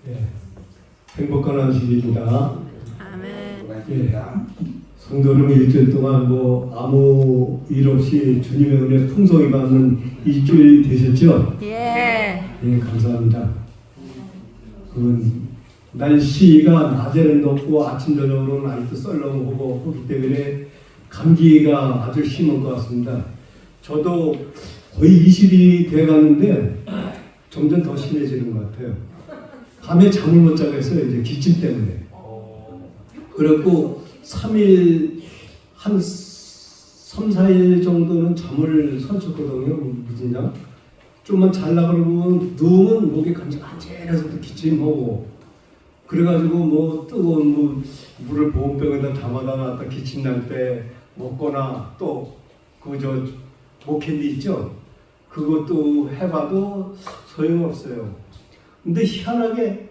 예, 행복한 안식일입니다. 아멘. 예, 성도는 일주일 동안 아무 일 없이 주님의 은혜 풍성히 받는 일주일 되셨죠? 예. 예, 감사합니다. 날씨가 낮에는 덥고 아침 저녁으로는 아직도 썰렁하고 그렇기 때문에 감기가 아주 심한 것 같습니다. 저도 거의 20일이 돼가는데 점점 더 심해지는 것 같아요. 밤에 잠을 못 자겠어요. 이제 기침 때문에. 그래갖고 3일 한 3, 4일 정도는 잠을 설쳤거든요. 무진장. 좀만 잘라 그러면 누우면 목이 간질간질해서 또 기침하고 그래가지고 뜨거운 물을 보온병에다 담아다 놨다 기침 날 때 먹거나 또 목캔디 있죠? 그것도 해봐도 소용없어요. 근데 희한하게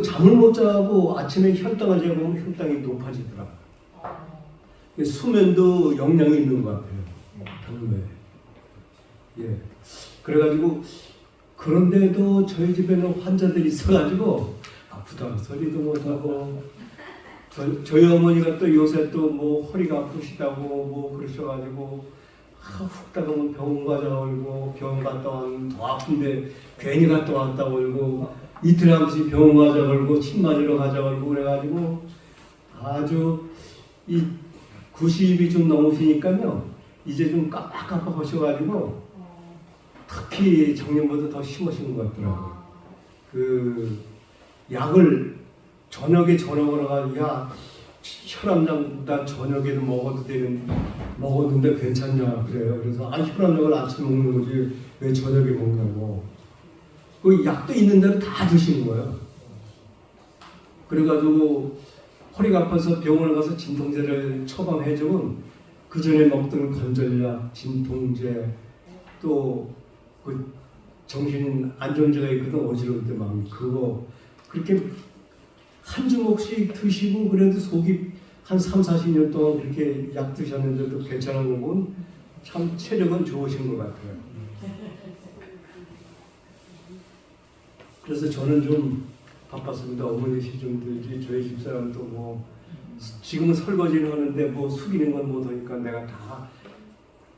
잠을 못 자고 아침에 혈당을 재보면 혈당이 높아지더라고요. 수면도 영향이 있는 것 같아요. 당뇨에. 예. 그래가지고 그런데도 저희 집에는 환자들이 있어가지고 아프다고 소리도 못하고 저희 어머니가 또 요새 또 허리가 아프시다고 그러셔가지고 훅 따가면 병원 가자 울고 병원 갔다 왔는데 더 아픈데 괜히 갔다 왔다 울고 이틀 한씩 병원 가자 울고 침 맞으러 가자 울고 그래가지고 아주 이 90이 좀 넘으시니까요 이제 좀 깜빡깜빡하셔가지고 특히 작년보다 더 심하신 것 같더라고요. 약을 저녁에 저녁으로 가지고 혈압약 나 저녁에도 먹었는데 괜찮냐 그래요. 그래서 혈압약을 아침에 먹는 거지 왜 저녁에 먹냐고. 그 약도 있는 대로 다 드시는 거예요. 그래가지고 허리가 아파서 병원에 가서 진통제를 처방해주면 그 전에 먹던 관절약, 진통제 또 정신 안정제가 있거든. 어지러울 때 막 그거 그렇게 한 주먹씩 드시고 그래도 속이 한 3, 40년 동안 그렇게 약 드셨는데도 괜찮은 거면 참 체력은 좋으신 것 같아요. 그래서 저는 좀 바빴습니다. 어머니 시좀 들지 저희 집사람도 지금은 설거지는 하는데 숙이는 건 못하니까 내가 다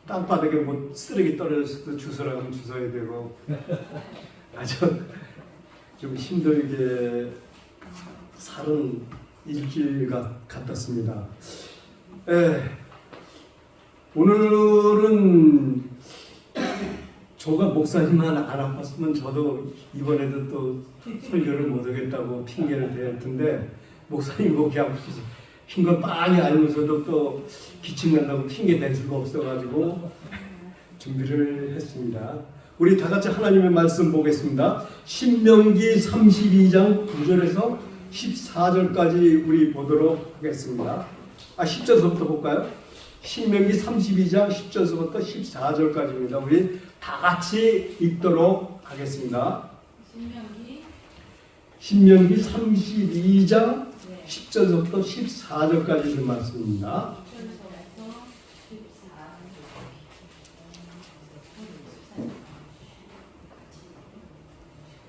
땅바닥에 쓰레기 떨어졌을 때 주워라 하면 주워야 되고 아주 좀 힘들게 살은 일주일 같았습니다. 오늘은 저가 목사님만 안 아팠으면 저도 이번에도 또 설교를 못하겠다고 핑계를 댈 텐데 목사님 목이 아프시지 흰걸 빤히 알면서도 또 기침 난다고 핑계 댈 수가 없어가지고 준비를 했습니다. 우리 다 같이 하나님의 말씀 보겠습니다. 신명기 32장 9절에서 14절까지 우리 보도록 하겠습니다. 10절서부터 볼까요? 신명기 32장 10절서부터 14절까지입니다. 우리 다 같이 읽도록 하겠습니다. 신명기 32장 10절부터 14절까지 있는 말씀입니다.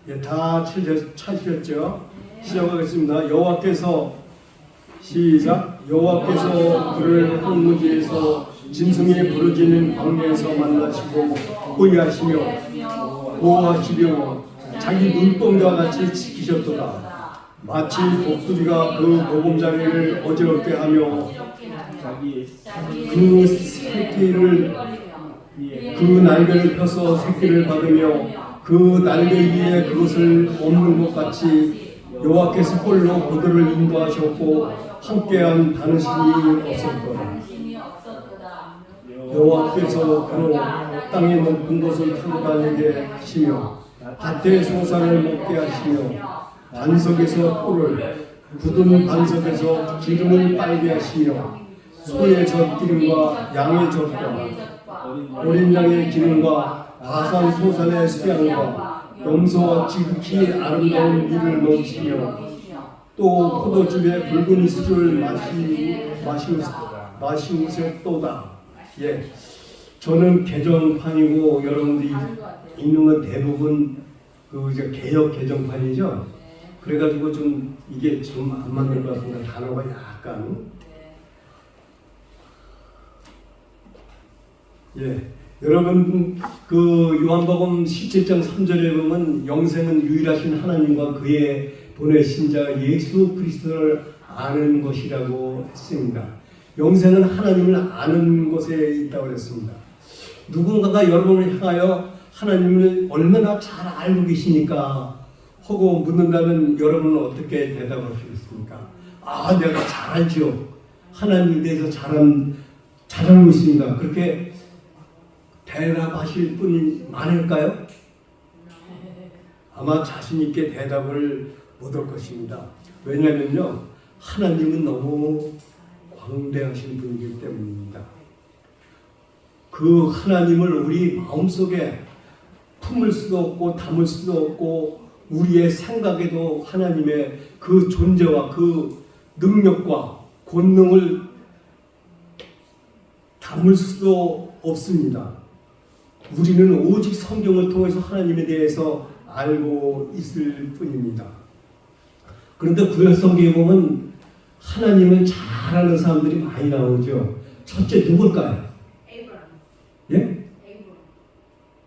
예, 다 찾으셨죠? 시작하겠습니다. 여호와께서 시작. 여호와께서 그를 황무지에서 짐승이 부르짖는 광야에서 만나시고 보호하시며 자기 눈동자와 같이 지키셨도다. 마치 독수리가 그 보금자리를 어지럽게 하며 그 날개를 펴서 새끼를 받으며 그 날개 위에 그것을 엎는 것 같이 여호와께서 홀로 그들을 인도하셨고 함께한 다른 신이 없었더라. 여호와께서 그로 땅에 높은 것을 타고 다니게 하시며 밭의 소산을 먹게 하시며 반석에서 꿀을 굳은 반석에서 기름을 빨게 하시며 소의 젖기름과 양의 젖과 어린 양의 기름과 바산 소산의 수양과 염소와 지극히 아름다운 밀을 넣으시며 또 포도즙에 붉은 이슬을 마시우셨도다. 저는 개정판이고 여러분들이 읽는 건 대부분 그 이제 개역 개정판이죠. 그래가지고 좀 이게 좀 안 맞는 것 같습니다. 단어가 약간. 예, 여러분 그 요한복음 17장 3절에 보면 영생은 유일하신 하나님과 그의 보내신 자 예수 그리스도를 아는 것이라고 했습니다. 영생은 하나님을 아는 것에 있다고 했습니다. 누군가가 여러분을 향하여 하나님을 얼마나 잘 알고 계십니까? 하고 묻는다면 여러분은 어떻게 대답하시겠습니까? 아, 내가 잘 알죠. 하나님에 대해서 잘 알고 있습니다. 그렇게 대답하실 분이 많을까요? 아마 자신 있게 대답을 못할 것입니다. 왜냐하면요, 하나님은 너무 광대하신 분이기 때문입니다. 그 하나님을 우리 마음속에 품을 수도 없고 담을 수도 없고 우리의 생각에도 하나님의 그 존재와 그 능력과 권능을 담을 수도 없습니다. 우리는 오직 성경을 통해서 하나님에 대해서 알고 있을 뿐입니다. 그런데 구약 성경에 보면 하나님을 잘 아는 사람들이 많이 나오죠. 첫째 누굴까요? 예?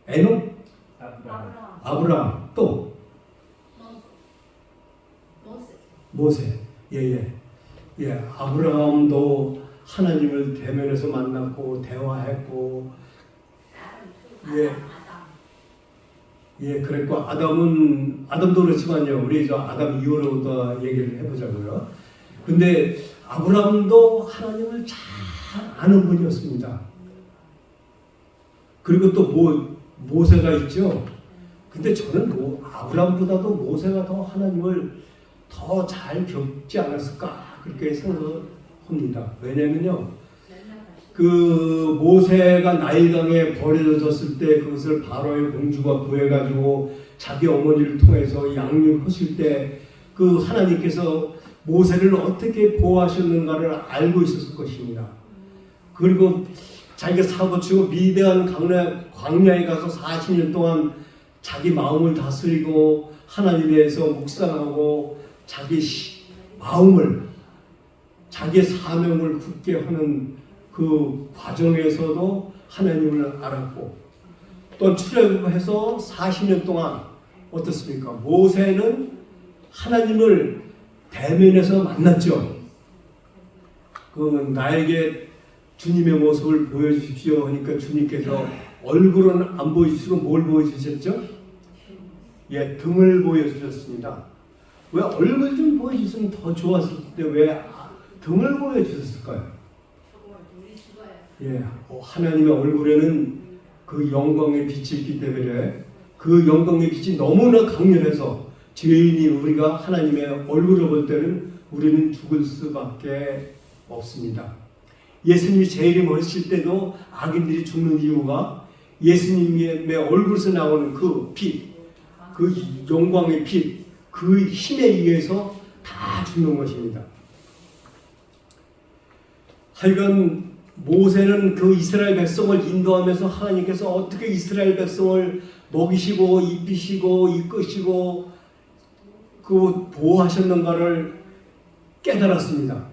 에녹? 아브라함. 또? 모세. 예. 아브라함도 하나님을 대면에서 만났고 대화했고, 그랬고 아담도 그렇지만요. 우리 저 아담 이후로부터 얘기를 해보자고요. 근데 아브라함도 하나님을 잘 아는 분이었습니다. 그리고 또 모세가 있죠. 근데 저는 아브라함보다도 모세가 더 하나님을 더 잘 겪지 않았을까 그렇게 생각합니다. 왜냐면요, 그 모세가 나일강에 버려졌을 때 그것을 바로의 공주가 구해가지고 자기 어머니를 통해서 양육하실 때 그 하나님께서 모세를 어떻게 보호하셨는가를 알고 있었을 것입니다. 그리고 자기가 사고치고 미대한 광야에 가서 40년 동안 자기 마음을 다스리고 하나님에 대해서 묵상하고 자기 마음을, 자기의 사명을 굳게 하는 그 과정에서도 하나님을 알았고, 또 출애굽해서 40년 동안 어떻습니까? 모세는 하나님을 대면에서 만났죠. 나에게 주님의 모습을 보여주십시오 하니까 주님께서 얼굴은 안 보여주시고 뭘 보여주셨죠? 예, 등을 보여주셨습니다. 왜 얼굴 좀 보여주셨으면 더 좋았을 때 왜 등을 보여주셨을까요? 예, 하나님의 얼굴에는 그 영광의 빛이 있기 때문에 그 영광의 빛이 너무나 강렬해서 죄인이 우리가 하나님의 얼굴을 볼 때는 우리는 죽을 수밖에 없습니다. 예수님이 재림 하실 때도 악인들이 죽는 이유가 예수님의 얼굴에서 나오는 그 빛, 그 영광의 빛, 그 힘에 의해서 다 죽는 것입니다. 하여간 모세는 그 이스라엘 백성을 인도하면서 하나님께서 어떻게 이스라엘 백성을 먹이시고 입히시고 이끄시고 그 보호하셨는가를 깨달았습니다.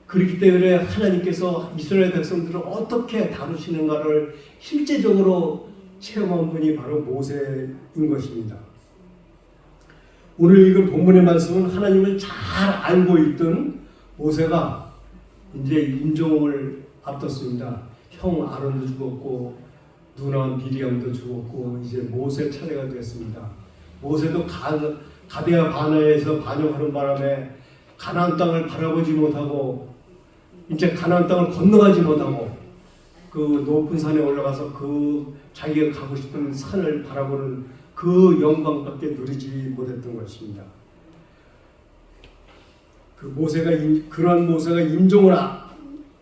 그렇기 때문에 하나님께서 이스라엘 백성들을 어떻게 다루시는가를 실제적으로 체험한 분이 바로 모세인 것입니다. 오늘 읽은 본문의 말씀은 하나님을 잘 알고 있던 모세가 이제 임종을 앞뒀습니다. 형 아론도 죽었고 누나 미리암도 죽었고 이제 모세 차례가 됐습니다. 모세도 가데아 바네아에서 반역하는 바람에 가나안 땅을 바라보지 못하고 이제 가나안 땅을 건너가지 못하고 그 높은 산에 올라가서 그 자기가 가고 싶은 산을 바라보는 그 영광밖에 누리지 못했던 것입니다. 그런 모세가 임종을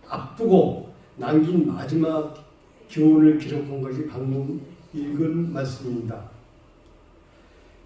앞두고 남긴 마지막 교훈을 기록한 것이 방금 읽은 말씀입니다.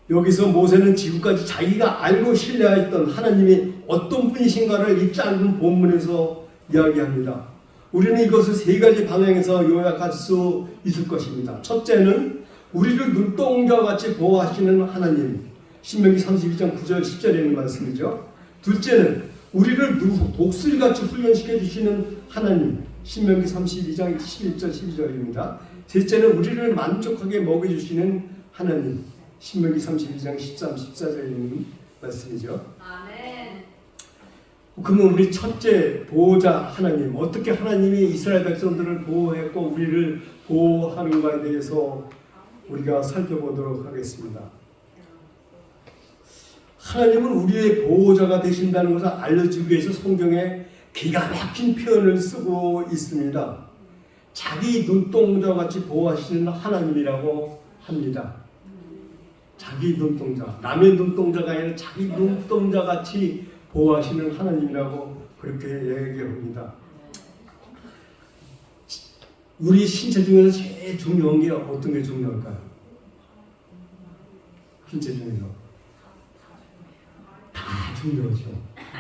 여기서 모세는 지금까지 자기가 알고 신뢰했던 하나님이 어떤 분이신가를 이 짧은 본문에서 이야기합니다. 우리는 이것을 세 가지 방향에서 요약할 수 있을 것입니다. 첫째는 우리를 눈동자와 같이 보호하시는 하나님. 신명기 32장 9절 10절에 있는 말씀이죠. 둘째는 우리를 독수리같이 훈련시켜 주시는 하나님. 신명기 32장 11절 12절입니다. 셋째는 우리를 만족하게 먹여주시는 하나님. 신명기 32장 13, 14절에 있는 말씀이죠. 아멘. 그러면 우리 첫째 보호자 하나님, 어떻게 하나님이 이스라엘 백성들을 보호했고 우리를 보호하는가에 대해서 우리가 살펴보도록 하겠습니다. 하나님은 우리의 보호자가 되신다는 것을 알려주기 위해서 성경에 기가 막힌 표현을 쓰고 있습니다. 자기 눈동자와 같이 보호하시는 하나님이라고 합니다. 자기 눈동자, 남의 눈동자가 아니라 자기 눈동자 같이 보호하시는 하나님이라고 그렇게 얘기합니다. 우리 신체 중에서 제일 중요한 게 어떤 게 중요할까요? 신체 중에서 다 중요하죠.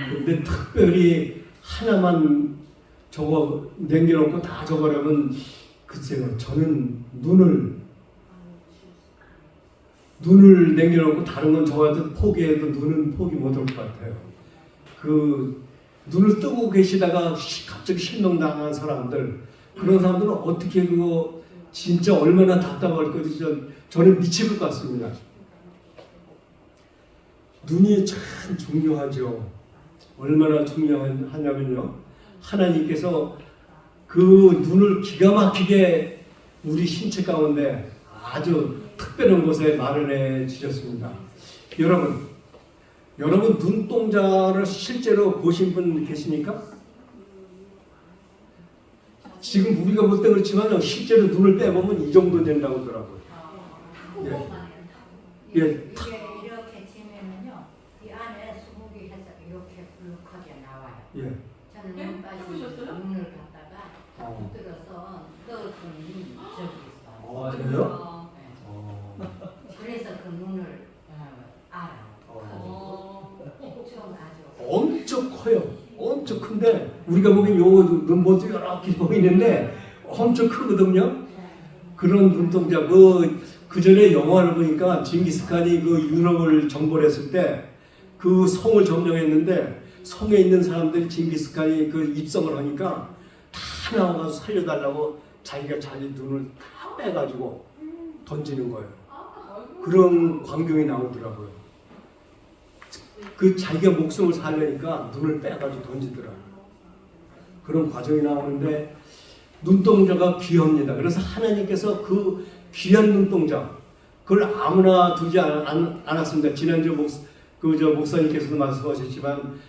그런데 특별히 하나만 적어 남겨놓고 다 적으려면 글쎄요, 저는 눈을 남겨놓고 다른 건 적어도 포기해도 눈은 포기 못할 것 같아요. 그 눈을 뜨고 계시다가 갑자기 실명당한 사람들, 그런 사람들은 어떻게 그거 진짜 얼마나 답답할 건지 저는 미칠 것 같습니다. 눈이 참 중요하죠. 얼마나 중요하냐면요, 하나님께서 그 눈을 기가 막히게 우리 신체 가운데 아주 특별한 곳에 마련해 주셨습니다. 여러분 눈동자를 실제로 보신 분 계십니까? 지금 우리가 볼 때 그렇지만 실제로 눈을 빼보면 이 정도 된다고 하더라고요. 예. 이게 이렇게 치면은요, 이 안에 수국이 해서 이렇게 불룩하게 나와요. 예. 저는 눈 빠지고 눈을 갖다가 들어서 떠던 눈이 저기 있어요. 그래요? 네. 그래서 그 눈을 알아요. 좀 아주 엄청 커요. 엄청 큰데 우리가 보기엔 요 눈보도 이렇게 보이는데 엄청 크거든요. 그런 눈동자. 그 전에 영화를 보니까 징기스칸이 그 유럽을 정벌했을 때 그 성을 점령했는데 성에 있는 사람들이 징기스칸이 그 입성을 하니까 다 나와가지고 살려달라고 자기가 자기 눈을 다 빼가지고 던지는 거예요. 그런 광경이 나오더라고요. 그 자기가 목숨을 살려니까 눈을 빼가지고 던지더라고요. 그런 과정이 나오는데 눈동자가 귀합니다. 그래서 하나님께서 그 귀한 눈동자, 그걸 아무나 두지 않았습니다. 지난주 목사님께서도 말씀하셨지만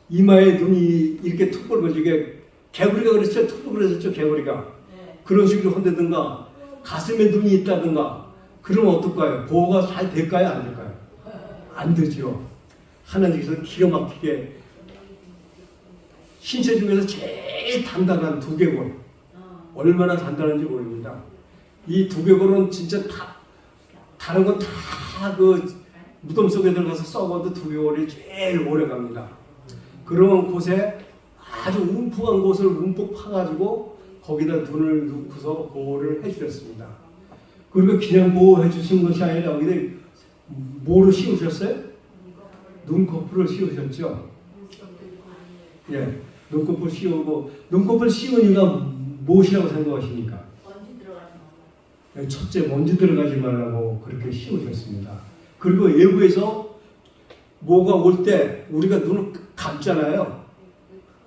이마에 눈이 이렇게 툭 벌어지고, 이게 개구리가 그랬죠. 툭 벌어졌죠. 개구리가. 그런 식으로 한다든가 가슴에 눈이 있다든가 그러면 어떨까요? 보호가 잘 될까요? 안 될까요? 안 되죠. 하나님께서 기가 막히게 신체 중에서 제일 단단한 두개골, 얼마나 단단한지 모릅니다. 이 두개골은 진짜 다른 건 다 그 무덤 속에 들어가서 썩어도 두개골이 제일 오래 갑니다. 그런 곳에 아주 움푹한 곳을 움푹 파가지고 거기다 눈을 넣고서 보호를 해주셨습니다. 그리고 그냥 보호해 주신 것이 아니라 여기다 뭐로 씌우셨어요? 눈꺼풀을 씌우셨죠? 예, 눈꺼풀 씌우고, 눈꺼풀 씌운 이유가 무엇이라고 생각하십니까? 먼지 들어가지 말라고. 첫째, 먼지 들어가지 말라고 그렇게 씌우셨습니다. 그리고 외부에서 뭐가 올 때 우리가 눈을 감잖아요.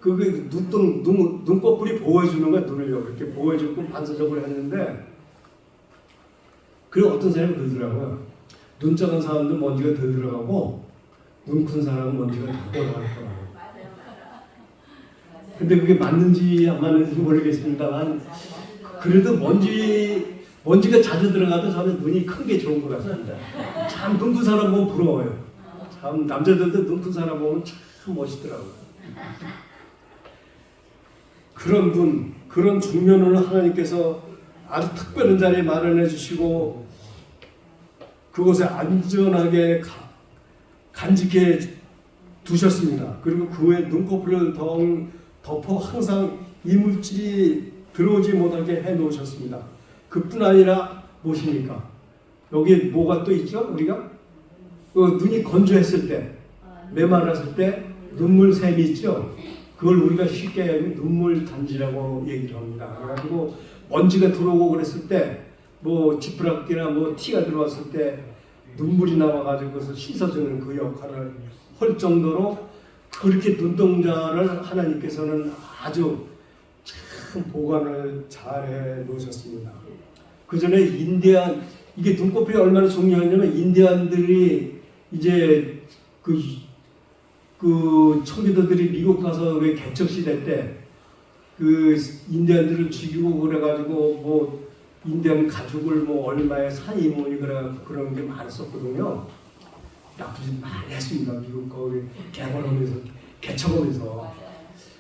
그게 눈꺼풀이 보호해주는 거야, 눈을요. 그렇게 보호해주고 반사적으로 했는데, 그리고 어떤 사람이 그러더라고요. 눈 작은 사람은 먼지가 더 들어가고 눈 큰 사람은 먼지가 더 들어갈 거라고. 근데 그게 맞는지 안 맞는지 모르겠습니다만, 그래도 먼지가 자주 들어가도 저는 눈이 큰 게 좋은 것 같습니다. 참 눈 큰 사람 보면 부러워요. 참 남자들도 눈 큰 사람 보면 참 멋있더라고요. 그런 눈, 그런 중면을 하나님께서 아주 특별한 자리에 마련해 주시고 그곳에 안전하게 간직해 두셨습니다. 그리고 그 후에 눈꺼풀을 덮어 항상 이물질이 들어오지 못하게 해 놓으셨습니다. 그뿐 아니라 무엇입니까? 여기 뭐가 또 있죠? 우리가 그 눈이 건조했을 때, 메말랐을 때 눈물샘이 있죠. 그걸 우리가 쉽게 눈물 단지라고 얘기를 합니다. 그래가지고 먼지가 들어오고 그랬을 때, 뭐 지푸라기나 뭐 티가 들어왔을 때 눈물이 나와가지고 그것을 씻어주는 그 역할을 할 정도로 그렇게 눈동자를 하나님께서는 아주 참 보관을 잘해 놓으셨습니다. 그 전에 이게 눈꺼풀이 얼마나 중요하냐면 인디안들이 이제 그 청교도들이 미국 가서 왜 개척 시대 때 그 인디안들을 죽이고 그래가지고 뭐 인디안 가죽을 뭐 얼마에 산이 뭐니 그래가지고 그런 게 많았었거든요. 나쁜 짓 많이 했습니다. 미국 거기 개발하면서 개척하면서.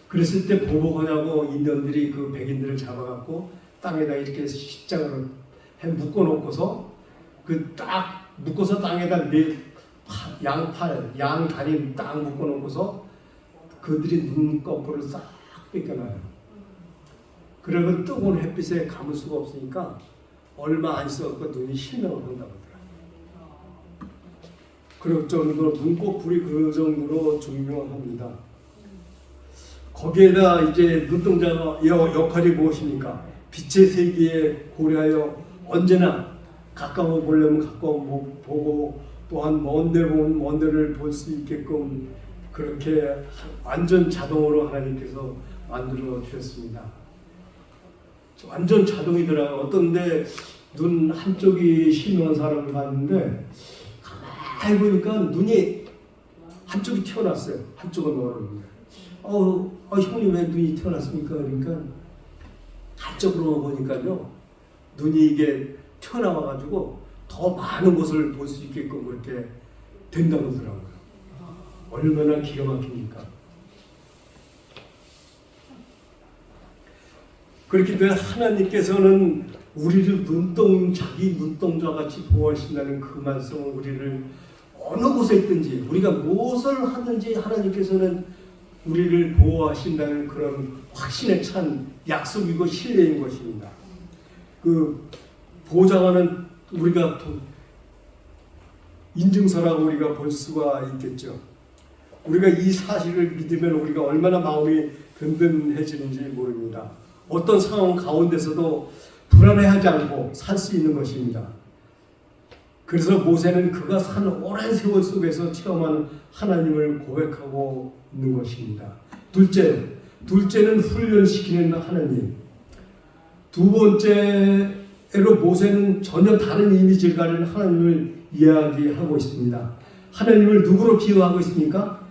그랬을 때 보복하냐고 인디언들이 그 백인들을 잡아갖고 땅에다 이렇게 십장으로 해 묶어놓고서 그 딱 묶어서 땅에다 양 다리 딱 묶어놓고서 그들이 눈꺼풀을 싹 뺏겨놔요. 그러면 뜨거운 햇빛에 감을 수가 없으니까 얼마 안 있어서 눈이 실명을 한다고 하더라고요. 그럴 정도로 눈꺼풀이 그 정도로 중요합니다. 거기에다 이제 눈동자 역할이 무엇입니까? 빛의 세계에 고려하여 언제나 가까워 보려면 가까워 보고 또한 먼 데 보면 먼 데를 볼 수 있게끔 그렇게 완전 자동으로 하나님께서 만들어 주셨습니다. 완전 자동이더라고요. 어떤데 눈 한쪽이 실명한 사람을 봤는데 가만히 보니까 눈이 한쪽이 튀어났어요. 한쪽은 멀었는데 형님 왜 눈이 튀어났습니까? 그러니까 한쪽으로 보니까요 눈이 이게 튀어나와가지고 더 많은 것을 볼 수 있게끔 그렇게 된다고 하더라고요. 얼마나 기가 막힙니까? 그렇기 때문에 하나님께서는 우리를 자기 눈동자 같이 보호하신다는 그 말씀은 우리를 어느 곳에 있든지 우리가 무엇을 하든지 하나님께서는 우리를 보호하신다는 그런 확신에 찬 약속이고 신뢰인 것입니다. 그 보장하는 우리가 인증서라고 우리가 볼 수가 있겠죠. 우리가 이 사실을 믿으면 우리가 얼마나 마음이 든든해지는지 모릅니다. 어떤 상황 가운데서도 불안해하지 않고 살 수 있는 것입니다. 그래서 모세는 그가 산 오랜 세월 속에서 체험한 하나님을 고백하고 있는 것입니다. 둘째는 훈련시키는 하나님. 두 번째로 모세는 전혀 다른 이미지를 가진 하나님을 이야기하고 있습니다. 하나님을 누구로 비유하고 있습니까?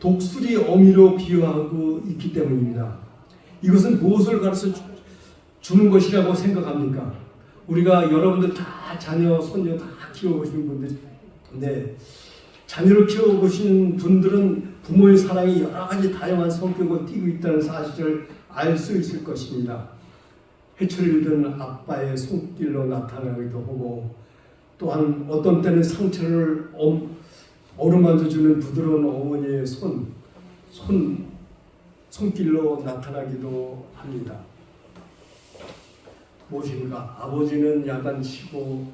독수리 어미로 비유하고 있기 때문입니다. 이것은 무엇을 가르쳐 주는 것이라고 생각합니까? 우리가 여러분들 다 자녀, 손녀 다 키워보신 분들, 자녀를 키워보신 분들은 부모의 사랑이 여러 가지 다양한 성격을 띠고 있다는 사실을 알 수 있을 것입니다. 해초를 든 아빠의 손길로 나타나기도 하고, 또한 어떤 때는 상처를 어루만져주는 부드러운 어머니의 손길로 나타나기도 합니다. 무엇인가? 아버지는 야단치고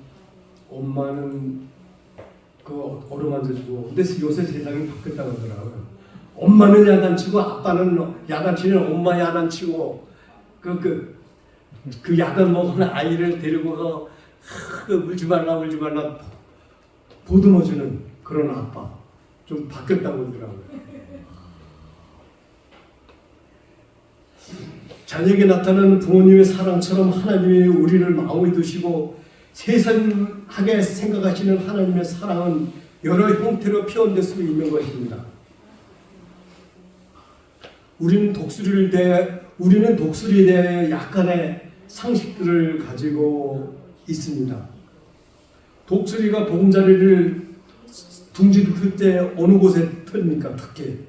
엄마는 그 어루만져주고. 근데 요새 세상이 바뀌었다고 하더라고요. 엄마는 야단치고 아빠는 야단치는 엄마 야단치고 그 야단 먹은 아이를 데리고서 울지 말라 보듬어주는 그런 아빠. 좀 바뀌었다고 하더라고요. 자녀에게 나타나는 부모님의 사랑처럼 하나님이 우리를 마음에 두시고 세상하게 생각하시는 하나님의 사랑은 여러 형태로 표현될 수 있는 것입니다. 우리는 독수리에 대해 약간의 상식들을 가지고 있습니다. 독수리가 보금자리를 둥지를 틀 때 어느 곳에 틀입니까? 특히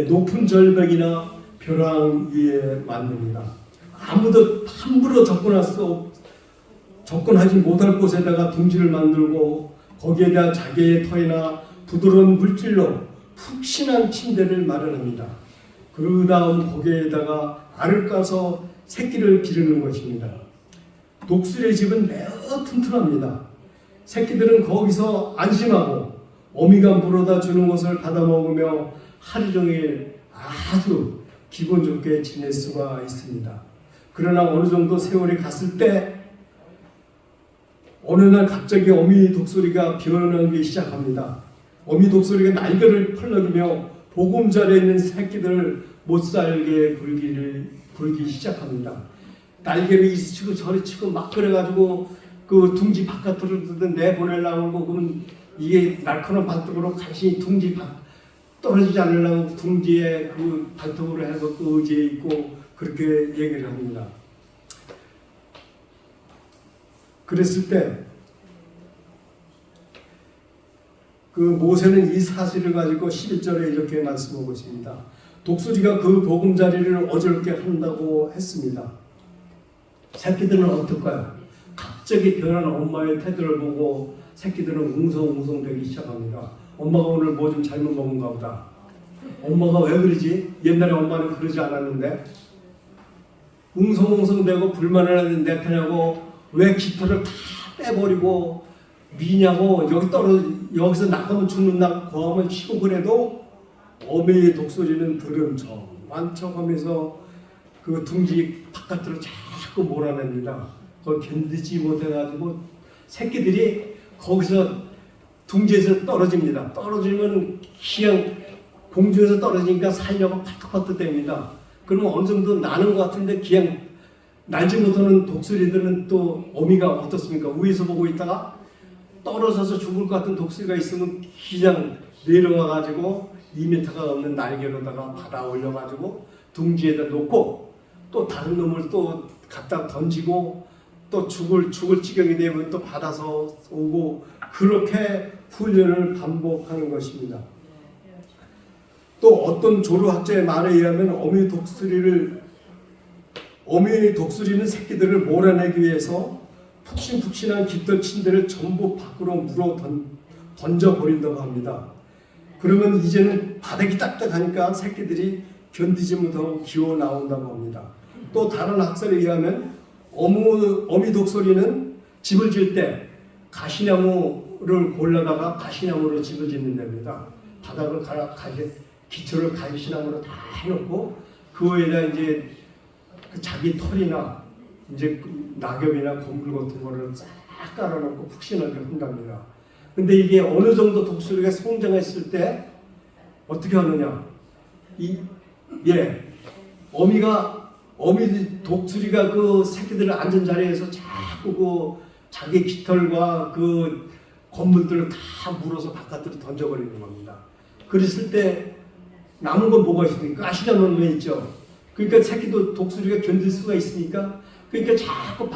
높은 절벽이나 벼랑 위에 만듭니다. 아무도 함부로 접근하지 못할 곳에다가 둥지를 만들고 거기에 대한 자기의 털이나 부드러운 물질로 푹신한 침대를 마련합니다. 그 다음 거기에다가 알을 까서 새끼를 기르는 것입니다. 독수리의 집은 매우 튼튼합니다. 새끼들은 거기서 안심하고 어미가 물어다 주는 것을 받아 먹으며 하루 종일 아주 기분 좋게 지낼 수가 있습니다. 그러나 어느 정도 세월이 갔을 때 어느 날 갑자기 어미 독수리가 변하기 시작합니다. 어미 독수리가 날개를 펄럭이며 보금자리에 있는 새끼들을 못살게 굴기 시작합니다. 날개를 이리 치고 저리 치고 막 그래가지고 그 둥지 바깥으로 내보내려고 그러면 이게 날카로운 발톱으로 간신히 둥지 떨어지지 않으려고 둥지에 그 발톱으로 해서 그 의지에 있고 그렇게 얘기를 합니다. 그랬을 때 그 모세는 이 사실을 가지고 11절에 이렇게 말씀하고 있습니다. 독수리가 그 보금자리를 어지럽게 한다고 했습니다. 새끼들은 어떨까요? 갑자기 변한 엄마의 태도를 보고 새끼들은 웅성웅성대기 시작합니다. 엄마가 오늘 뭐 좀 잘못 먹은가 보다. 엄마가 왜 그러지? 옛날에 엄마는 그러지 않았는데. 웅성웅성대고 불만을 내편하고 왜 깃털을 다 빼버리고 미냐고 여기서 나가면 죽는다 고함을 치고 그래도 어미의 독수리는 들은 척 완척하면서 그 둥지 바깥으로 자꾸 몰아냅니다. 그걸 견디지 못해가지고 새끼들이 거기서 둥지에서 떨어집니다. 떨어지면 그냥 공중에서 떨어지니까 살려고 파떡파떡 됩니다. 그러면 어느 정도 나는 것 같은데 그냥 날지 못하는 독수리들은 또 어미가 어떻습니까? 위에서 보고 있다가 떨어져서 죽을 것 같은 독수리가 있으면 그냥 내려와가지고 2m가 넘는 날개로다가 받아 올려가지고 둥지에다 놓고 또 다른 놈을 또 갖다 던지고 또 죽을 지경이 되면 또 받아서 오고 그렇게 훈련을 반복하는 것입니다. 또 어떤 조류학자의 말에 의하면 어미 독수리는 새끼들을 몰아내기 위해서 푹신푹신한 깃털 침대를 전부 밖으로 물어 던져버린다고 합니다. 그러면 이제는 바닥이 딱딱하니까 새끼들이 견디지 못하고 기어 나온다고 합니다. 또 다른 학설에 의하면 어미 독수리는 집을 지을 때 가시나무를 골라다가 가시나무로 집을 짓는답니다. 바닥을 기초를 가시나무로 다 해놓고 그 위에다 이제 자기 털이나 이제 낙엽이나 건물 같은 거를 싹 깔아놓고 푹신하게 한답니다. 근데 이게 어느 정도 독수리가 성장했을 때 어떻게 하느냐? 어미 독수리가 그 새끼들을 앉은 자리에서 자꾸 그 자기 깃털과 그 건물들을 다 물어서 바깥으로 던져버리는 겁니다. 그랬을 때 남은 건 뭐가 있습니까? 가시나무는 왜 있죠? 그러니까 새끼도 독수리가 견딜 수가 있으니까 그러니까 자꾸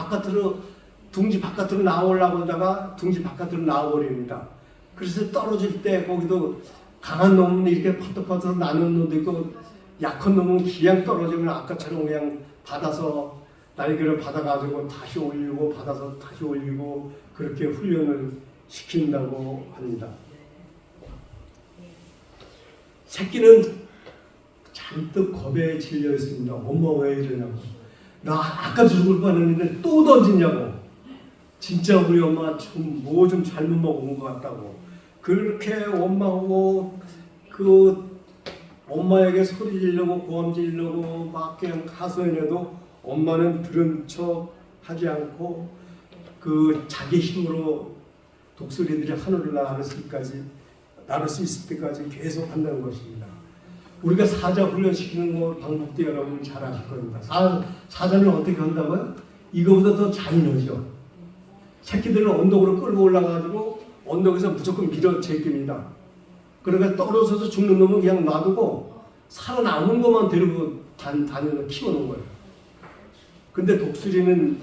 둥지 바깥으로 나오려고 하다가 둥지 바깥으로 나와버립니다. 그래서 떨어질 때 거기도 강한 놈은 이렇게 퍼덕퍼덕 나는 놈도 있고 약한 놈은 그냥 떨어지면 아까처럼 그냥 받아서 날개를 받아가지고 다시 올리고 받아서 다시 올리고 그렇게 훈련을 시킨다고 합니다. 새끼는 잔뜩 겁에 질려 있습니다. 엄마 왜 이러냐고. 나 아까도 죽을 뻔했는데 또 던지냐고. 진짜 우리 엄마 뭐 좀 잘못 먹은 것 같다고. 그렇게 엄마하고 그 엄마에게 소리 지르고 고함 지르고 막 그냥 하소연해도 엄마는 들은 척 하지 않고 그 자기 힘으로 독수리들이 하늘을 나를 수 있을 때까지 계속 한다는 것입니다. 우리가 사자 훈련시키는 방법도 여러분 잘 아실 겁니다. 사자는 어떻게 한다고요? 이거보다 더 잔인하죠. 새끼들을 언덕으로 끌고 올라가지고 언덕에서 무조건 밀어 제낍니다. 그러니까 떨어져서 죽는 놈은 그냥 놔두고 살아남은 것만 데리고 다니는 키워놓은 거예요. 근데 독수리는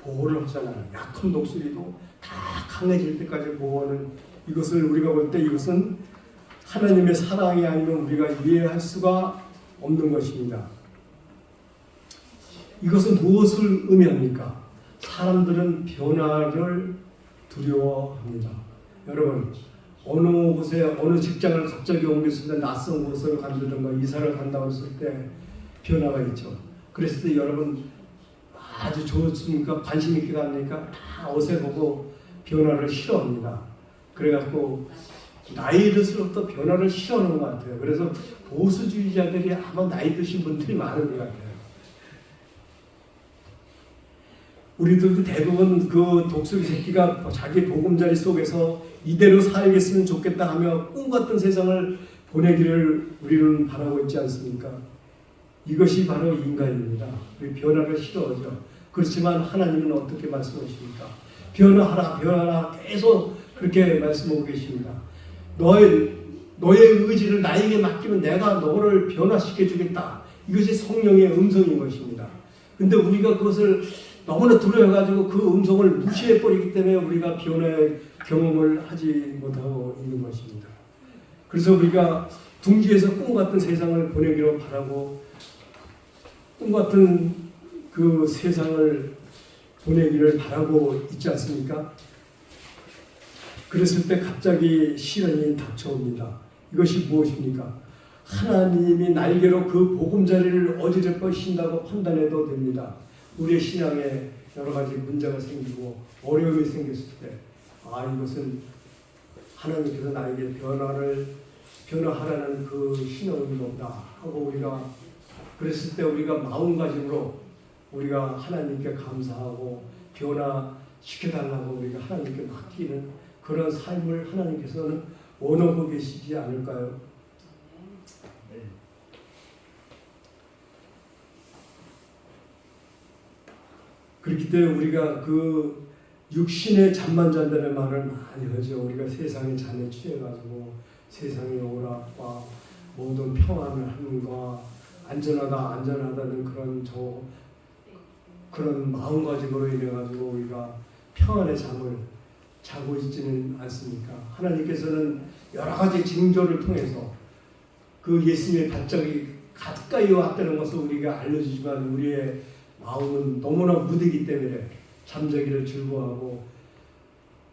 보호를 하잖아요. 약한 독수리도 다 강해질 때까지 보호하는 이것을 우리가 볼 때 이것은 하나님의 사랑이 아니면 우리가 이해할 수가 없는 것입니다. 이것은 무엇을 의미합니까? 사람들은 변화를 두려워합니다. 여러분, 어느 곳에 어느 직장을 갑자기 옮겼을 때 낯선 곳을 간다든가 이사를 간다고 했을 때 변화가 있죠. 그랬을 때 여러분 아주 좋습니까? 관심 있게 가니까 다 어색하고 변화를 싫어합니다. 그래갖고 나이 들수록 더 변화를 싫어하는 것 같아요. 그래서 보수주의자들이 아마 나이 드신 분들이 많은 것 같아요. 우리들도 대부분 그 독수리 새끼가 자기 보금자리 속에서 이대로 살겠으면 좋겠다 하며 꿈같은 세상을 보내기를 우리는 바라고 있지 않습니까? 이것이 바로 인간입니다. 우리 변화를 싫어하죠. 그렇지만 하나님은 어떻게 말씀하십니까? 변화하라, 변화하라 계속 그렇게 말씀하고 계십니다. 너의 의지를 나에게 맡기면 내가 너를 변화시켜 주겠다. 이것이 성령의 음성인 것입니다. 근데 우리가 그것을 너무나 두려워가지고 그 음성을 무시해버리기 때문에 우리가 변화의 경험을 하지 못하고 있는 것입니다. 그래서 우리가 둥지에서 꿈같은 세상을 보내기로 바라고 꿈같은 그 세상을 보내기를 바라고 있지 않습니까? 그랬을 때 갑자기 시련이 닥쳐옵니다. 이것이 무엇입니까? 하나님이 날개로 그 보금자리를 어지럽히신다고 판단해도 됩니다. 우리의 신앙에 여러 가지 문제가 생기고 어려움이 생겼을 때 이것은 하나님께서 나에게 변화하라는 그 신호인가 하고 우리가 그랬을 때 우리가 마음가짐으로 우리가 하나님께 감사하고 변화시켜달라고 우리가 하나님께 맡기는 그런 삶을 하나님께서는 원하고 계시지 않을까요? 그렇기 때문에 우리가 그 육신의 잠만 잔다는 말을 많이 하죠. 우리가 세상의 잠에 취해가지고 세상의 오락과 모든 평안함과 안전하다는 그런 마음가짐으로 인해가지고 우리가 평안의 잠을 자고 있지는 않습니까? 하나님께서는 여러 가지 징조를 통해서 그 예수님의 발작이 가까이 왔다는 것을 우리가 알려주지만 우리의 마음은 너무나 무디기 때문에 잠자기를 즐거워하고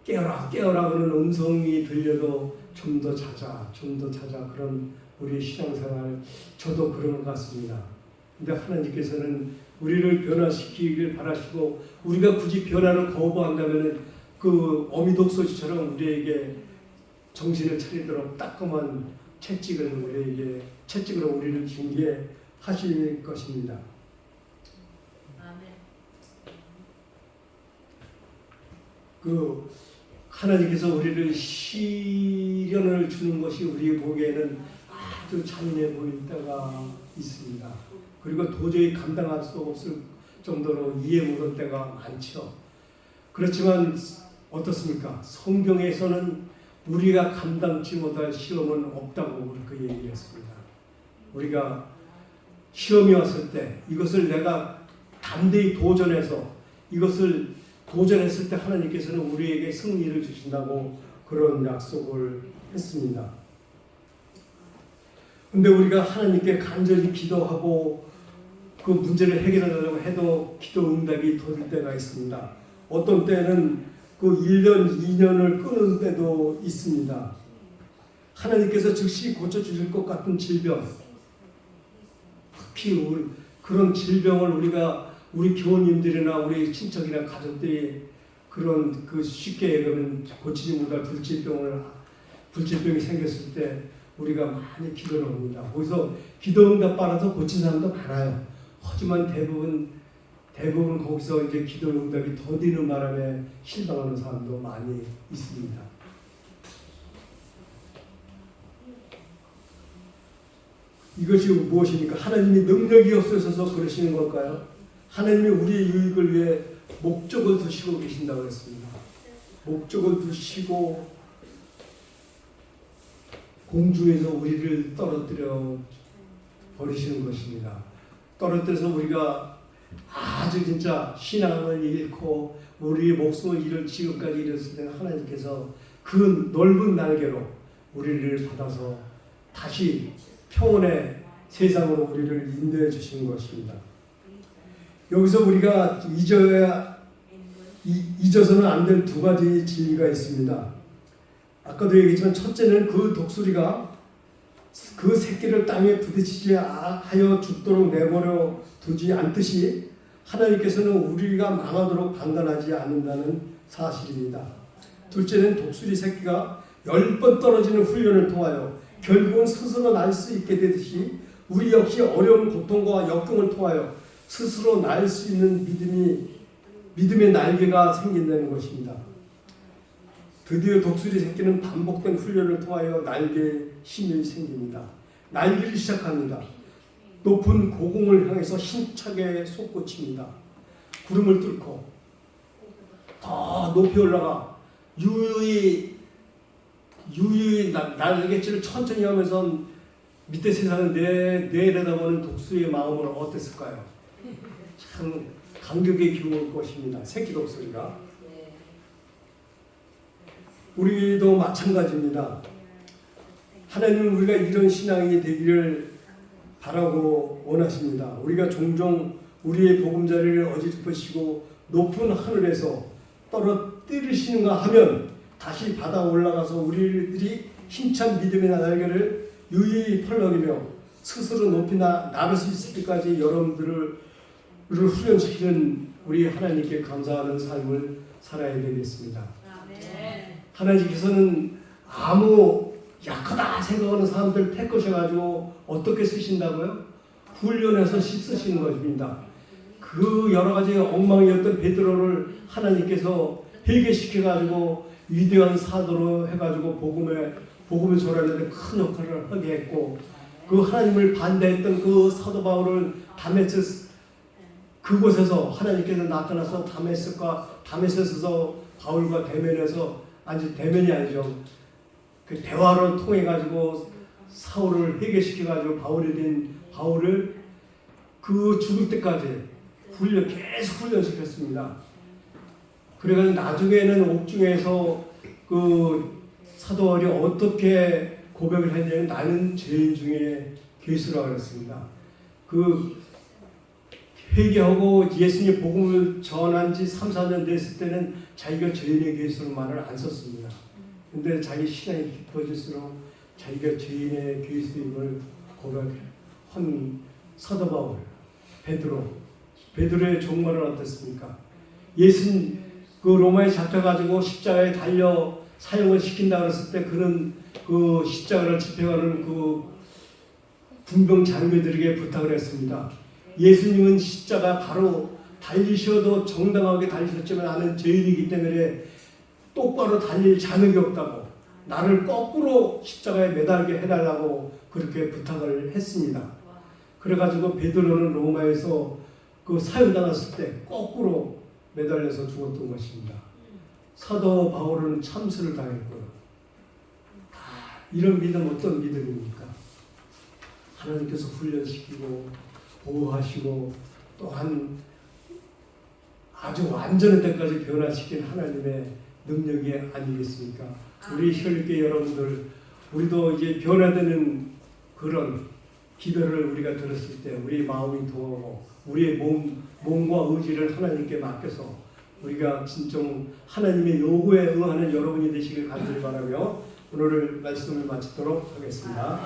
깨어라 그러는 음성이 들려도 좀 더 자자 그런 우리의 신앙생활 저도 그런 것 같습니다. 근데 하나님께서는 우리를 변화시키길 바라시고 우리가 굳이 변화를 거부한다면 그 어미독소리처럼 우리에게 정신을 차리도록 따끔한 채찍으로 우리를 징계하실 것입니다. 그 하나님께서 우리를 시련을 주는 것이 우리 보기에는 아주 잔인해 보일 때가 있습니다. 그리고 도저히 감당할 수 없을 정도로 이해 못할 때가 많죠. 그렇지만 어떻습니까? 성경에서는 우리가 감당치 못할 시험은 없다고 그렇게 얘기를 했습니다. 우리가 시험이 왔을 때 이것을 내가 담대히 도전해서 이것을 도전했을 때 하나님께서는 우리에게 승리를 주신다고 그런 약속을 했습니다. 근데 우리가 하나님께 간절히 기도하고 그 문제를 해결하려고 해도 기도 응답이 더딜 때가 있습니다. 어떤 때는 그 1년, 2년을 끊을 때도 있습니다. 하나님께서 즉시 고쳐주실 것 같은 질병, 특히 그런 질병을 우리 교우님들이나 우리 친척이나 가족들이 그런 그 쉽게 얘기하면 고치지 못할 불치병이 생겼을 때 우리가 많이 기도를 합니다. 거기서 기도 응답 받아서 고친 사람도 많아요. 하지만 대부분 거기서 이제 기도 응답이 더디는 바람에 실망하는 사람도 많이 있습니다. 이것이 무엇입니까? 하나님이 능력이 없으셔서 그러시는 걸까요? 하나님이 우리의 유익을 위해 목적을 두시고 계신다고 했습니다. 목적을 두시고 공중에서 우리를 떨어뜨려 버리시는 것입니다. 떨어뜨려서 우리가 아주 진짜 신앙을 잃고 우리의 목숨을 잃을 지금까지 이랬을 때는 하나님께서 그 넓은 날개로 우리를 받아서 다시 평온의 세상으로 우리를 인도해 주시는 것입니다. 여기서 우리가 잊어서는 안 될 두 가지 진리가 있습니다. 아까도 얘기했지만 첫째는 그 독수리가 그 새끼를 땅에 부딪히지 하여 죽도록 내버려 두지 않듯이 하나님께서는 우리가 망하도록 방관하지 않는다는 사실입니다. 둘째는 독수리 새끼가 10번 떨어지는 훈련을 통하여 결국은 스스로 날 수 있게 되듯이 우리 역시 어려운 고통과 역경을 통하여 스스로 날 수 있는 믿음의 날개가 생긴다는 것입니다. 드디어 독수리 새끼는 반복된 훈련을 통하여 날개에 힘이 생깁니다. 날기를 시작합니다. 높은 고공을 향해서 힘차게 솟구칩니다. 구름을 뚫고 더 높이 올라가 유유히 날개질을 천천히 하면서 밑에 세상을 내려다보는 독수리의 마음은 어땠을까요? 참 감격에 기울 것입니다. 새끼 독수리가. 우리도 마찬가지입니다. 하나님은 우리가 이런 신앙이 되기를 바라고 원하십니다. 우리가 종종 우리의 보금자리를 어지럽히시고 높은 하늘에서 떨어뜨리시는가 하면 다시 바다 올라가서 우리들이 힘찬 믿음의 날개를 유유히 펄럭이며 스스로 높이 나를 수 있을 때까지 여러분들을 훈련시키는 우리 하나님께 감사하는 삶을 살아야 되겠습니다. 하나님께서는 아무 약하다 생각하는 사람들 택하셔가지고 어떻게 쓰신다고요? 훈련해서 쓰시는 것입니다. 그 여러 가지 엉망이었던 베드로를 하나님께서 회개시켜가지고 위대한 사도로 해가지고 복음을 전하는데 큰 역할을 하게 했고, 그 하나님을 반대했던 그 사도 바울을 다메섹 그곳에서 하나님께서 나타나서 다메섹에서 바울과 대면해서 대면이 아니죠. 그 대화를 통해 가지고 사울을 회개시켜 가지고 바울이 된 바울을 그 죽을 때까지 계속 훈련시켰습니다. 그래가지고 나중에는 옥중에서 그 사도 바울이 어떻게 고백을 했냐면 나는 죄인 중에 괴수라고 그랬습니다. 그 회개하고 예수님의 복음을 전한 지 3, 4년 됐을 때는 자기가 죄인의 괴수로 말을 안 썼습니다. 근데 자기 신앙이 깊어질수록 자기가 죄인의 괴수임을 고백한 사도 바울, 베드로의 종말은 어땠습니까? 예수님 그 로마에 잡혀가지고 십자가에 달려 사형을 시킨다 그랬을 때 그는 그 십자가를 집행하는 그 군병 장교들에게 부탁을 했습니다. 예수님은 십자가 바로 달리셔도 정당하게 달리셨지만 나는 죄인이기 때문에 똑바로 달릴 자격이 없다고 나를 거꾸로 십자가에 매달게 해달라고 그렇게 부탁을 했습니다. 그래가지고 베드로는 로마에서 그 사형당했을 때 거꾸로 매달려서 죽었던 것입니다. 사도 바울은 참수를 당했고요. 이런 믿음 어떤 믿음입니까? 하나님께서 훈련시키고 보호하시고 또한 아주 완전한 데까지 변화시킨 하나님의 능력이 아니겠습니까? 우리 혈육계 여러분들, 우리도 이제 변화되는 그런 기도를 우리가 들었을 때 우리 마음이 동하고 우리의 몸과 의지를 하나님께 맡겨서 우리가 진정 하나님의 요구에 응하는 여러분이 되시길 간절히 바라며 오늘 말씀을 마치도록 하겠습니다.